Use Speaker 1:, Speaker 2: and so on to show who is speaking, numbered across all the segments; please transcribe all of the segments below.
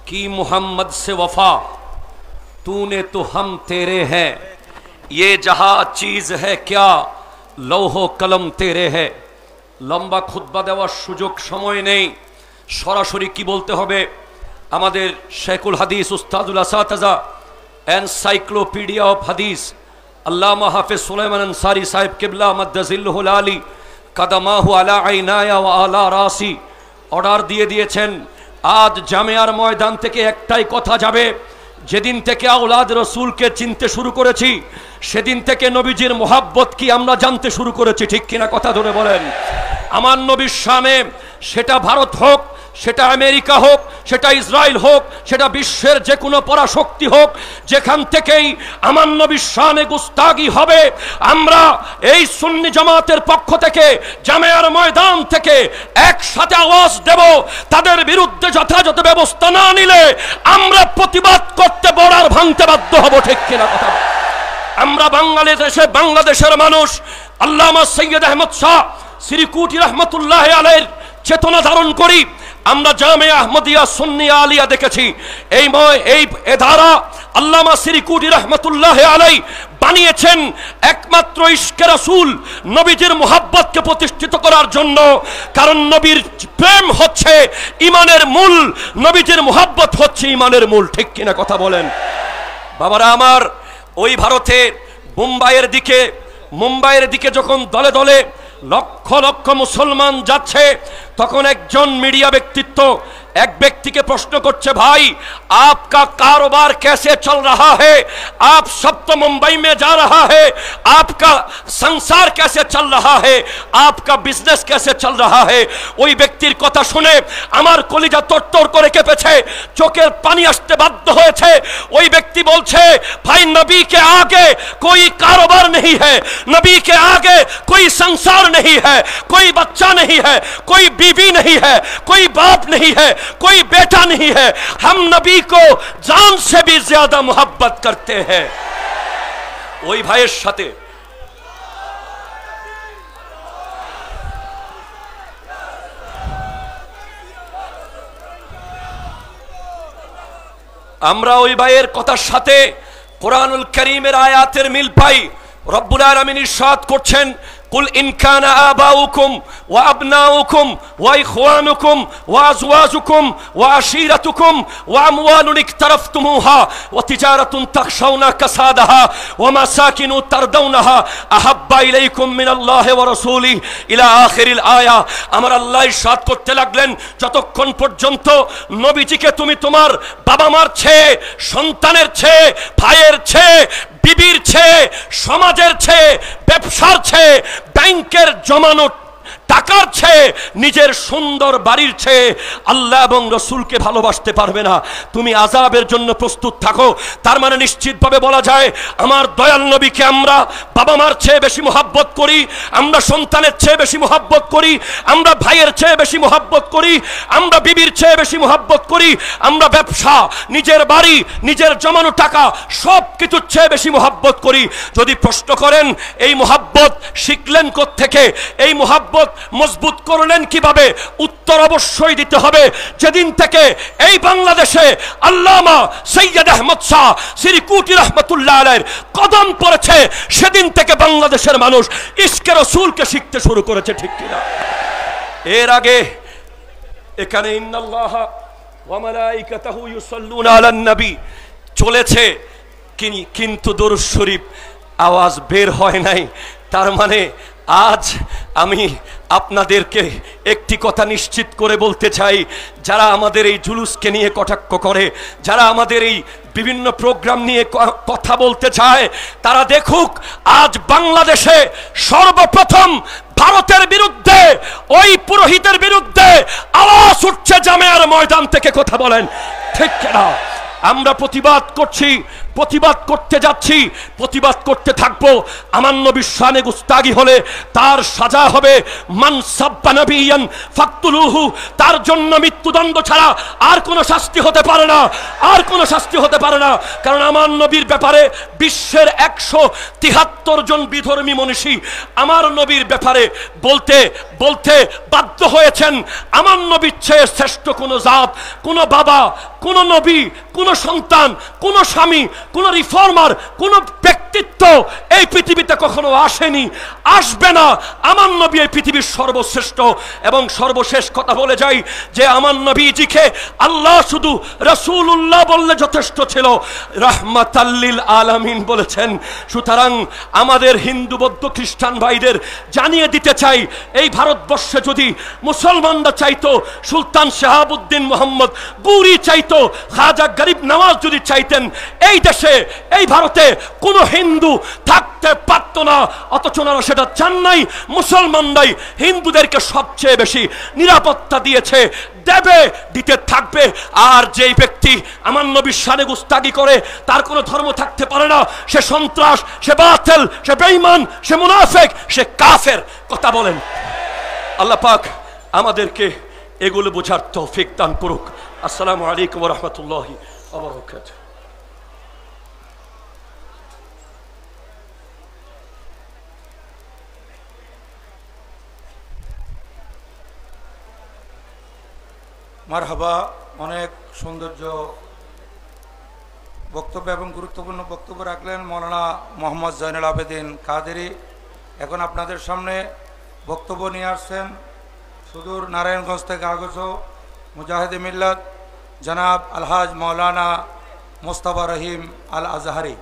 Speaker 1: की मोहम्मद से वफा, तूने तो हम तेरे हैं, ये जहां चीज है क्या, लौह कलम तेरे है। লম্বা খুতবা দেওয়ার সুযোগ সময় নেই, সরাসরি কি বলতে হবে। আমাদের শেখুল হাদিস উস্তাদুল আসাতাজা এনসাইক্লোপিডিয়া অফ হাদিস আল্লামা হাফেজ সুলাইমান আনসারী সাহেব কিবলা মাদ্দাজিল্লুহুল আলী কাদামাহু আলা আইনায়া ওয়া আলা রাসি অর্ডার দিয়ে দিয়েছেন। আজ জামিয়ার ময়দান থেকে একটাই কথা যাবে, যেদিন থেকে আওলাদ রসুলকে চিনতে শুরু করেছি সেদিন থেকে নবীজির মোহাব্বত কি আমরা জানতে শুরু করেছি, ঠিক কিনা কথা ধরে বলেন। আমার নবীর শানে, সেটা ভারত হোক, সেটা আমেরিকা হোক, সেটা ইসরায়েল হোক, সেটা বিশ্বের যে কোনো পরাশক্তি হোক, যেখান থেকেই আমার নবীর শানে গুস্তাগি হবে, আমরা এই সুন্নি জামাতের পক্ষ থেকে জামিয়ার ময়দান থেকে একসাথে আওয়াজ দেব। তাদের বিরুদ্ধে যথাযথ ব্যবস্থা না নিলে আমরা প্রতিবাদ করতে বর্ডার ভাঙতে বাধ্য হব, ঠিক কিনা কথা। আমরা বাংলাদেশের মানুষ আল্লামা সৈয়দ আহমদ শাহ শ্রীকুটি রহমতুল্লাহ আলাইহির চেতনা ধারণ করি। আমরা জামিয়া আহমদিয়া সুন্নিয়া আলিয়া দেখেছি, এই ধারা আল্লামা শ্রীকুটি রহমতুল্লাহ আলাইহি বানিয়েছেন একমাত্র ইশকে রাসূল, নবীজির মুহাব্বতকে প্রতিষ্ঠিত করার জন্য। কারণ নবীর প্রেম হচ্ছে ঈমানের মূল, নবীজির মুহাব্বত হচ্ছে ঈমানের মূল, ঠিক কিনা কথা বলেন। বাবারা আমার, ওই ভারতে মুম্বাইয়ের দিকে যখন দলে দলে লক্ষ লক্ষ মুসলমান যাচ্ছে, তখন একজন মিডিয়া ব্যক্তিত্ব एक व्यक्ति के प्रश्न करছে, भाई आपका कारोबार कैसे चल रहा है, आप सब तो मुंबई में जा रहा है, आपका संसार कैसे चल रहा है, आपका बिजनेस कैसे चल रहा है। ওই ব্যক্তির কথা শুনে আমার কলিজা তরতর করে কেঁপেছে, চোখের পানি আসতে বাধ্য হয়েছে। ওই ব্যক্তি বলছে, भाई नबी के आगे कोई कारोबार नहीं है, नबी के आगे कोई संसार नहीं है, कोई बच्चा नहीं है, कोई बीवी नहीं है, कोई बाप नहीं है, कोई बेटा नहीं है, हम नबी को जान से भी ज्यादा मोहब्बत करते हैं। ওই ভাইয়ের সাথে আমরা ওই ভাইয়ের কথার সাথে কোরআনুল কারীমের আয়াতের মিল পাই। রব্বুল আলামিন ইরশাদ করছেন, قل إن كان آباؤكم وأبناؤكم وإخوانكم وأزواجكم وعشيرتكم وأموال اقترفتموها وتجارة تخشون كسادها ومساكن ترضونها أحب إليكم من الله ورسوله إلى آخر الآية। আমার আল্লাহ ইরশাদ করতে লাগলেন, যতক্ষণ পর্যন্ত নবীজিকে তুমি তোমার বাবা মার চেয়ে, সন্তানের চেয়ে, ভাইয়ের চেয়ে, বিবির চেয়ে, সমাজের চেয়ে, ব্যবসার চেয়ে, ব্যাংকের জমানো টাকার চেয়ে, নিজের সুন্দর বাড়ির চেয়ে আল্লাহ এবং রসুলকে ভালোবাসতে পারবে না, তুমি আযাবের জন্য প্রস্তুত থাকো। তার মানে নিশ্চিতভাবে বলা যায়, আমার দয়াল নবীকে আমরা বাবা মার চেয়ে বেশি মুহাব্বত করি, আমরা সন্তানের চেয়ে বেশি মুহাব্বত করি, আমরা ভাইয়ের চেয়ে বেশি মুহাব্বত করি, আমরা বিবির চেয়ে বেশি মুহাব্বত করি, আমরা ব্যবসা, নিজের বাড়ি, নিজের জমানো টাকা সব কিছুর চেয়ে বেশি মুহাব্বত করি। যদি প্রশ্ন করেন এই মুহাব্বত শিখলেন কোত্থেকে, এই মুহাব্বত মজবুত করলেন কিভাবে, উত্তর অবশ্যই দিতে হবে যেদিন থেকে এই বাংলাদেশে আল্লামা সৈয়দ আহমদ শাহ শ্রীকুটি রহমতুল্লাহ আলাইহির কদম পড়েছে, সেদিন থেকে বাংলাদেশের মানুষ ইশকে রাসূলকে শিখতে শুরু করেছে, ঠিক কিনা। এর আগে এখানে ইন্নাল্লাহা ওয়া মালাইকাতাহু ইউসাল্লুনা আলান নবী চলেছে, কিন্তু দরুদ শরীফ আওয়াজ বের হয় নাই। তার মানে আজ আমি আপনাদেরকে একটি কথা নিশ্চিত করে বলতে চাই, যারা আমাদের এই জুলুসকে নিয়ে কটাক্ষ করে, যারা আমাদের এই বিভিন্ন প্রোগ্রাম নিয়ে কথা বলতে চায়, তারা দেখুক আজ বাংলাদেশে সর্বপ্রথম ভারতের বিরুদ্ধে, ওই পুরোহিতের বিরুদ্ধে আওয়াজ উঠছে জামিয়ার ময়দান থেকে, কথা বলেন ঠিক কিনা। আমরা প্রতিবাদ করছি প্রতিবাদ করতে যাচ্ছি, প্রতিবাদ করতে থাকবো। আমার নবীর শানে গুস্তাগি হলে তার সাজা হবে মান সাব্বা নাবিয়ান ফাকতুলুহু, তার জন্য মৃত্যুদণ্ড ছাড়া আর কোনো শাস্তি হতে পারে না, আর কোনো শাস্তি হতে পারে না। কারণ আমার নবীর ব্যাপারে বিশ্বের 173 জন বিধর্মী মনীষী আমার নবীর ব্যাপারে বলতে বলতে বাধ্য হয়েছেন আমার নবীর চেয়ে শ্রেষ্ঠ কোনো জাত, কোনো বাবা, কোনো নবী, কোনো সন্তান, কোনো স্বামী, কোনো রিফর্মার, কোনো ব্যক্তিত্ব এই পৃথিবীতে কখনো আসেনি, আসবে না। আমার নবী এই পৃথিবীর সর্বশ্রেষ্ঠ। এবং সর্বশেষ কথা বলে যাই যে আমার নবীজিকে আল্লাহ শুধু রাসূলুল্লাহ বললে যথেষ্ট ছিল, রাহমাতাল্লিল আলামিন বলেছেন। সুতরাং আমাদের হিন্দু বৌদ্ধ খ্রিস্টান ভাইদের জানিয়ে দিতে চাই, এই ভারতবর্ষে যদি মুসলমানরা চাইতো, সুলতান শাহাবুদ্দিন মোহাম্মদ বুরি চাইতো, খাজা গরিব নওয়াজ যদি চাইতেন, এই দেশে এই ভারতে কোনো হিন্দু থাকতে পারত না। অথচ ওনারা সেটা চান নাই। মুসলমানরাই হিন্দুদেরকে সবচেয়ে বেশি নিরাপত্তা দিয়েছে, দেবে, দিতে থাকবে। আর যেই ব্যক্তি আমার নবীর শানে গুস্তাগি করে, তার কোনো ধর্ম থাকতে পারে না, সে সন্ত্রাস, সে বাতিল, সে বেঈমান, সে মুনাফিক, সে কাফের। কথা বলেন। আল্লাহ পাক আমাদেরকে এগুলো বোঝার তৌফিক দান করুক। আসসালামু আলাইকুম ওয়া রাহমাতুল্লাহি ওয়া বারাকাতুহু।
Speaker 2: মারহাবা। অনেক সৌন্দর্য বক্তব্য এবং গুরুত্বপূর্ণ বক্তব্য রাখলেন মৌলানা মোহাম্মদ জয়নুল আবেদিন কাদেরী। এখন আপনাদের সামনে বক্তব্য নিয়ে আসছেন সুদূর নারায়ণগঞ্জ থেকে আগত মুজাহিদে মিল্লাত জনাব আলহাজ মৌলানা মোস্তফা রহিম আল আজহারি।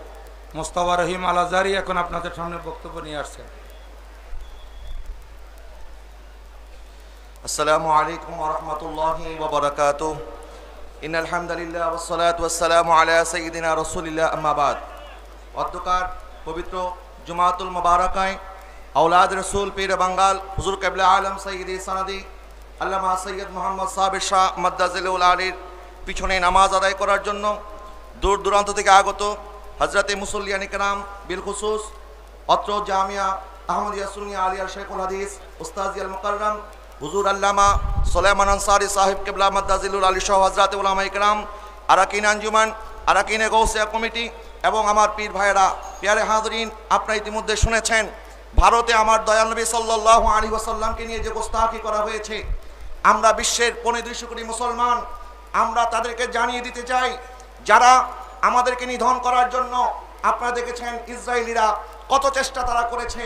Speaker 2: মোস্তফা রহিম আল আজহারি এখন আপনাদের সামনে বক্তব্য নিয়ে আসছেন।
Speaker 3: আসসালামু আলাইকুম ওয়া রাহমাতুল্লাহি ওয়া বারাকাতুহু। ইন্নাল হামদুলিল্লাহ ওয়াস সালাতু ওয়াস সালামু আলা সাইয়্যিদিনা রাসূলিল্লাহ আম্মা বাদ। অধ্যকার পবিত্র জুমাতুল মুবারাকায় আওলাদ রাসূল পীর বাঙ্গাল হুজুর কিবলা আলম সাইয়্যিদি সানাদি আল্লামা সৈয়দ মুহাম্মদ সাবির শাহ মাদ্দাজিলুল আলীর পিছনে নামাজ আদায় করার জন্য দূর দূরান্ত থেকে আগত হযরতে মুসল্লিয়ান ইকরাম বিল খুসুস অত্র জামিয়া আহমদিয়া সুন্নিয়া আলিয়া শেখুল হাদিস উস্তাদ আল মুকাররম হুজুর আল্লামা সুলাইমান আনসারী সাহেব কিবলা মাদ্দাজিলুল আলী সহ হযরতে উলামা ইকরাম, আরাকিন আঞ্জুমান, আরাকিনে গৌসিয়া কমিটি এবং আমার পীর ভাইয়েরা, প্যারে হাজরিন, আপনারা ইতিমধ্যে শুনেছেন ভারতে আমার দয়াল নবী সাল্লাল্লাহু আলাইহি ওয়াসাল্লামকে নিয়ে যে গোস্তাখি করা হয়েছে, আমরা বিশ্বের 2.25 কোটি মুসলমান আমরা তাদেরকে জানিয়ে দিতে চাই, যারা আমাদেরকে নিধন করার জন্য আপনারা দেখেছেন ইসরায়েলিরা কত চেষ্টা তারা করেছে।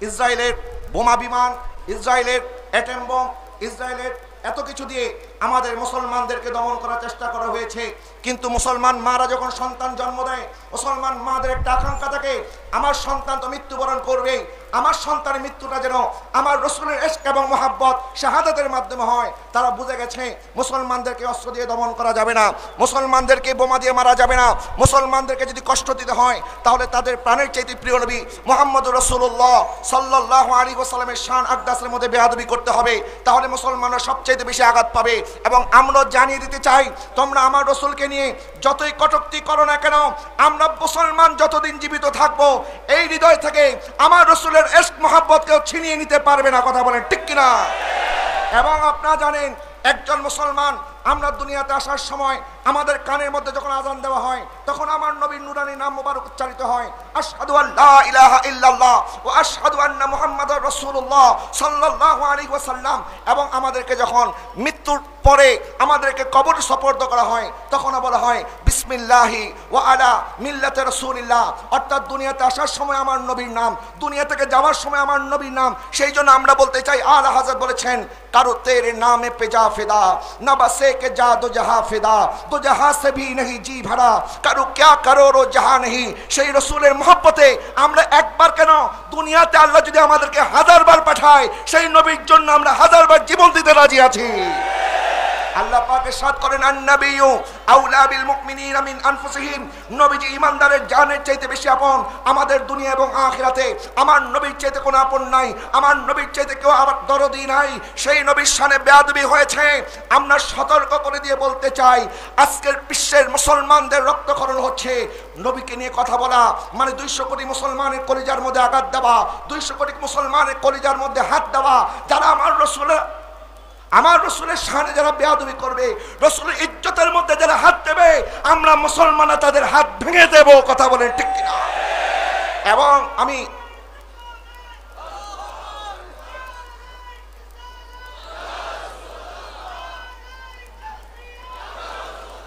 Speaker 3: ইসরায়েলের বোমা বিমান, ইসরায়েলের অ্যাটম বম, ইসরায়েলের এত কিছু দিয়ে আমাদের মুসলমানদেরকে দমন করার চেষ্টা করা হয়েছে। কিন্তু মুসলমান মারা যখন সন্তান জন্ম দেয়, মুসলমান মাদের একটা আকাঙ্ক্ষা থাকে, আমার সন্তান তো মৃত্যুবরণ করবে, আমার সন্তানের মৃত্যুটা যেন আমার রাসূলের ইশক এবং মহব্বত শাহাদাতের মাধ্যমে হয়। তারা বুঝে গেছে মুসলমানদেরকে অস্ত্র দিয়ে দমন করা যাবে না, মুসলমানদেরকে বোমা দিয়ে মারা যাবে না। মুসলমানদেরকে যদি কষ্ট দিতে হয় তাহলে তাদের প্রাণের চাইতে প্রিয় নবী মুহাম্মদুর রাসূলুল্লাহ সাল্লাল্লাহু আলাইহি ওয়াসাল্লামের শান আকদাসের মধ্যে বেয়াদবি করতে হবে, তাহলে মুসলমানরা সবচেয়ে বেশি আঘাত পাবে। এবং আমরা জানিয়ে দিতে চাই, তোমরা আমার রাসূলকে নিয়ে যতই কটূক্তি করো না কেন, আমরা মুসলমান যতদিন জীবিত থাকবো এই হৃদয় থেকে আমার রাসূলের ইশক মহব্বতকেও ছিনিয়ে নিতে পারবে না। কথা বলেন ঠিক কিনা? এবং আপনারা জানেন একজন মুসলমান আমরা দুনিয়াতে আসার সময় আমাদের কানের মধ্যে যখন আযান দেওয়া হয় তখন আমার নবীর নুরানি নাম মোবারক উচ্চারিত হয়, আশহাদু আল্লা ইলাহা ইল্লাল্লাহ ওয়া আশহাদু আন্না মুহাম্মাদুর রাসূলুল্লাহ সাল্লাল্লাহু আলাইহি ওয়াসাল্লাম। এবং আমাদেরকে যখন মৃত্যুর পরে আমাদেরকে কবর সুপর্দ করা হয় তখন বলা হয় বিসমিল্লাহি ওয়া আলা মিল্লাতি রাসূলিল্লাহ। অর্থাৎ দুনিয়াতে আসার সময় আমার নবীর নাম, দুনিয়া থেকে যাওয়ার সময় আমার নবীর নাম। সেই জন্য আমরা বলতে চাই, আলা হযরত বলেছেন, কারো তেরে নামে পে যা ফিদা না বসে কে যা দো জাহা ফিদা, দো জাহা সে ভি नहीं জি ভরা, কারো क्या करो रो जहां नहीं। সেই রাসূলের মহব্বতে আমরা একবার কেন, দুনিয়াতে আল্লাহ যদি আমাদেরকে 1000 বার পাঠায় সেই নবীর জন্য আমরা 1000 বার জীবন দিতে রাজি আছি। আল্লাহ পাক ইরশাদ করেন আন-নাবিয়্যু আউলা বিল মুমিনিনা মিন আনফুসিহিম, নবীজি ঈমানদারের জানের চাইতে বেশি আপন আমাদের দুনিয়া এবং আখিরাতে। আমার নবীর চাইতে কোনো আপন নাই, আমার নবীর চাইতে কেউ আবার দরদি নাই। সেই নবীর শানে বেয়াদবি হয়েছে। আমরা সতর্ক করে দিয়ে বলতে চাই, আজকের বিশ্বের মুসলমানদের রক্তক্ষরণ হচ্ছে। নবীকে নিয়ে কথা বলা মানে 200 কোটি মুসলমানের কলিজার মধ্যে আঘাত দেওয়া, 200 কোটি মুসলমানের কলিজার মধ্যে হাত দেওয়া। যারা আমার রসুলের শানে যারা বেয়াদবি করবে, রসুলের ইজ্জতের মধ্যে যারা হাত দেবে, আমরা মুসলমানরা তাদের হাত ভেঙে দেব। কথা বলেন ঠিক কিনা? এবং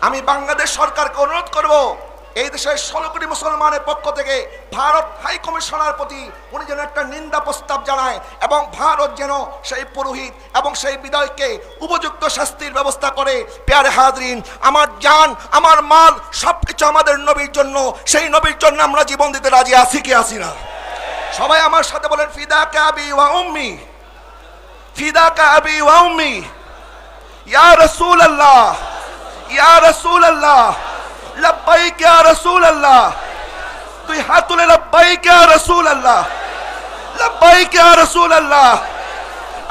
Speaker 3: আমি বাংলাদেশ সরকারকে অনুরোধ করব, এই দেশের 16 কোটি মুসলমানের পক্ষ থেকে ভারত হাই কমিশনার প্রতি উনি যেন একটা নিন্দা প্রস্তাব জানায় এবং ভারত যেন সেই পুরোহিত এবং সেই বিদায়কে উপযুক্ত শাস্তির ব্যবস্থা করে। প্যারে হাজরিন, আমার জান আমার মাল সবকিছু আমাদের নবীর জন্য, সেই নবীর জন্য আমরা জীবন দিতে রাজি আছি কি আছি না? সবাই আমার সাথে বলেন, ফিদাকা আবি ওয়া উম্মি, ফিদাকা আবি ওয়া উম্মি, ইয়া রাসূলুল্লাহ, ইয়া রাসূলুল্লাহ, লব্বাইক ইয়া রাসূলুল্লাহ। তুই হাত তুলে লব্বাইক ইয়া রাসূলুল্লাহ, লব্বাইক ইয়া রাসূলুল্লাহ।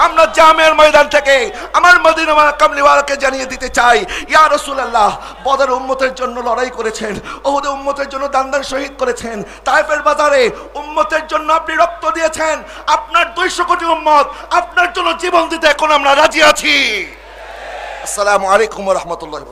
Speaker 3: আমরা জামের ময়দান থেকে আমার মদিনা কামলিওয়ালাকে জানিয়ে দিতে চাই, ইয়া রাসূলুল্লাহ, বদর উম্মতের জন্য লড়াই করেছেন, উহুদে উম্মতের জন্য দান শহীদ করেছেন, তায়েফের বাজারে উম্মতের জন্য আপনি রক্ত দিয়েছেন। আপনার 200 কোটি উম্মত আপনার জন্য জীবন দিতে এখন আমরা রাজি আছি। আসসালামু আলাইকুম ওয়া রাহমাতুল্লাহি।